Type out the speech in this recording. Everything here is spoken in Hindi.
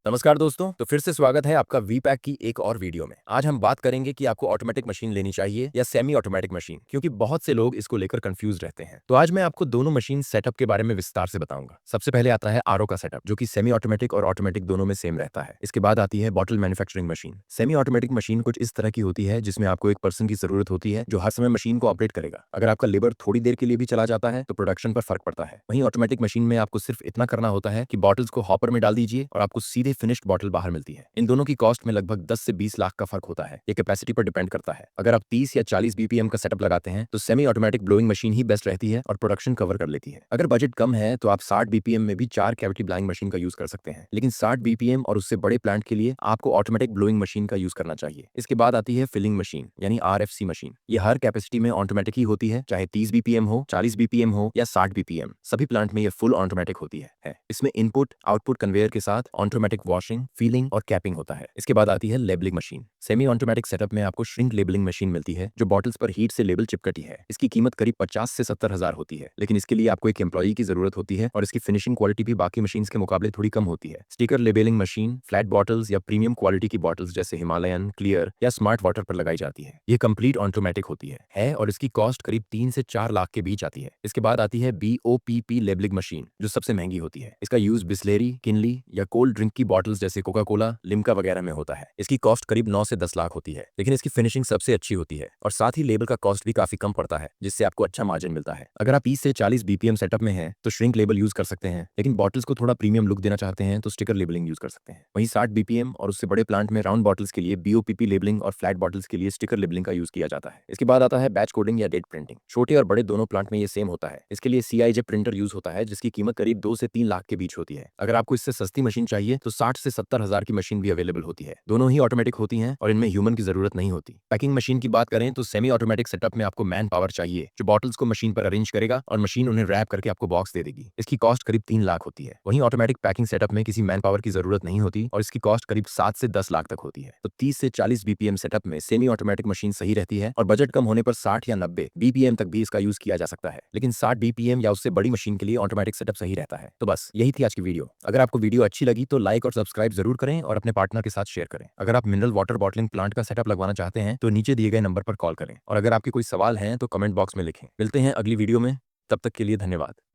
नमस्कार दोस्तों। तो फिर से स्वागत है आपका वी पैक की एक और वीडियो में। आज हम बात करेंगे कि आपको ऑटोमेटिक मशीन लेनी चाहिए या सेमी ऑटोमेटिक मशीन, क्योंकि बहुत से लोग इसको लेकर कंफ्यूज रहते हैं। तो आज मैं आपको दोनों मशीन सेटअप के बारे में विस्तार से बताऊंगा। सबसे पहले आता है आरओ का सेटअप, जो कि सेमी ऑटोमेटिक और ऑटोमेटिक दोनों में सेम रहता है। इसके बाद आती है bottle manufacturing machine. Semi automatic machine कुछ इस तरह की होती है जिसमें आपको एक पर्सन की जरूरत होती है जो हर समय मशीन को ऑपरेट करेगा। अगर आपका लेबर थोड़ी देर के लिए भी चला जाता है तो प्रोडक्शन पर फर्क पड़ता है। वहीं ऑटोमेटिक मशीन में आपको सिर्फ इतना करना होता है कि बॉटल्स को हॉपर में डाल दीजिए और आपको सीधे फिनिश्ड बॉटल बाहर मिलती है। इन दोनों की कॉस्ट में लगभग 10 से 20 लाख का फर्क होता है। ये कैपेसिटी पर डिपेंड करता है। अगर आप 30 या 40 बीपीएम का सेटअप लगाते हैं तो सेमी ऑटोमेटिक ब्लोइंग मशीन ही बेस्ट रहती है और प्रोडक्शन कवर कर लेती है। अगर बजट कम है तो आप 60 बीपीएम में भी 4 कैविटी ब्लाइंग मशीन का यूज कर सकते हैं, लेकिन 60 बीपीएम और उससे बड़े प्लांट के लिए आपको ऑटोमेटिक ब्लोइंग मशीन का यूज करना चाहिए। इसके बाद आती है फिलिंग मशीन यानी आरएफसी मशीन। ये हर कैपेसिटी में ऑटोमेटिक ही होती है, चाहे 30 बीपीएम हो, 40 बीपीएम हो या 60 बीपीएम। सभी प्लांट में ये फुल ऑटोमेटिक होती है। इसमें इनपुट आउटपुट कन्वेयर के साथ ऑटोमेटिक वॉशिंग, फीलिंग और कैपिंग होता है। इसके बाद आती है labelling machine. Semi automatic setup में आपको श्रिंक लेबलिंग मशीन मिलती है जो बॉटल्स पर हीट से लेबल चिपकती है। इसकी कीमत करीब 50 से 70 हजार होती है, लेकिन इसके लिए आपको एक एम्प्लॉई की जरूरत होती है और इसकी फिनिशिंग क्वालिटी भी बाकी मशीन के मुकाबले थोड़ी कम होती है। Sticker labelling machine flat bottles या प्रीमियम क्वालिटी की बॉटल्स जैसे हिमालयन, क्लियर या स्मार्ट वाटर पर लगाई जाती है। ये कंप्लीट ऑटोमेटिक होती है और इसकी कॉस्ट करीब 3 से 4 लाख के बीच आती है। इसके बाद आती है बीओपीपी लेबलिंग मशीन, जो सबसे महंगी होती है। इसका यूज बिस्लेरी, किनली या कोल्ड ड्रिंक की बॉटल्स जैसे कोका कोला, लिम्का वगैरह में होता है। इसकी कॉस्ट करीब 9 से 10 लाख होती है, लेकिन इसकी फिनिशिंग सबसे अच्छी होती है और साथ ही लेबल का कॉस्ट भी काफी कम पड़ता है, जिससे आपको अच्छा मार्जिन मिलता है। अगर आप 30 से 40 बीपीएम सेटअप में हैं तो श्रिंक लेबल यूज कर सकते हैं, लेकिन बॉटल्स को थोड़ा प्रीमियम लुक देना चाहते हैं तो स्टिकर लेबलिंग यूज कर सकते हैं। वहीं 60 बीपीएम और उससे बड़े प्लांट में राउंड बॉटल्स के लिए बीओपीपी लेबलिंग और फ्लैट बॉटल्स के लिए स्टिकर लेबलिंग का यूज किया जाता है। इसके बाद आता है बैच कोडिंग या डेट प्रिंटिंग। छोटे और बड़े दोनों प्लांट में ये सेम होता है। इसके लिए सीआईजे प्रिंटर यूज होता है जिसकी कीमत करीब 2 से 3 लाख के बीच होती है। अगर आपको इससे सस्ती मशीन चाहिए तो 60 से 70 हजार की मशीन भी अवेलेबल होती है। दोनों ही ऑटोमेटिक होती हैं और इनमें ह्यूमन की जरूरत नहीं होती। पैकिंग मशीन की बात करें तो सेमी ऑटोमेटिक सेटअप में आपको मैन पावर चाहिए जो बॉटल्स को मशीन पर अरेंज करेगा और मशीन उन्हें रैप करके आपको बॉक्स दे देगी। इसकी कॉस्ट करीब 3 लाख होती है। वहीं ऑटोमेटिक पैकिंग सेटअप में किसी मैन पावर की जरूरत नहीं होती और इसकी कॉस्ट करीब 7 से 10 लाख तक होती है। तो 30 से 40 बीपीएम सेटअप में सेमी ऑटोमेटिक मशीन सही रहती है और बजट कम होने पर 60 या 90 बीपीएम तक भी इसका यूज किया जा सकता है, लेकिन 60 बीपीएम या उससे बड़ी मशीन के लिए ऑटोमेटिक सेटअप सही रहता है। तो बस यही थी आज की वीडियो। अगर आपको वीडियो अच्छी लगी तो लाइक और सब्सक्राइब जरूर करें और अपने पार्टनर के साथ शेयर करें। अगर आप मिनरल वाटर बॉटलिंग प्लांट का सेटअप लगवाना चाहते हैं तो नीचे दिए गए नंबर पर कॉल करें और अगर आपके कोई सवाल हैं तो कमेंट बॉक्स में लिखें। मिलते हैं अगली वीडियो में, तब तक के लिए धन्यवाद।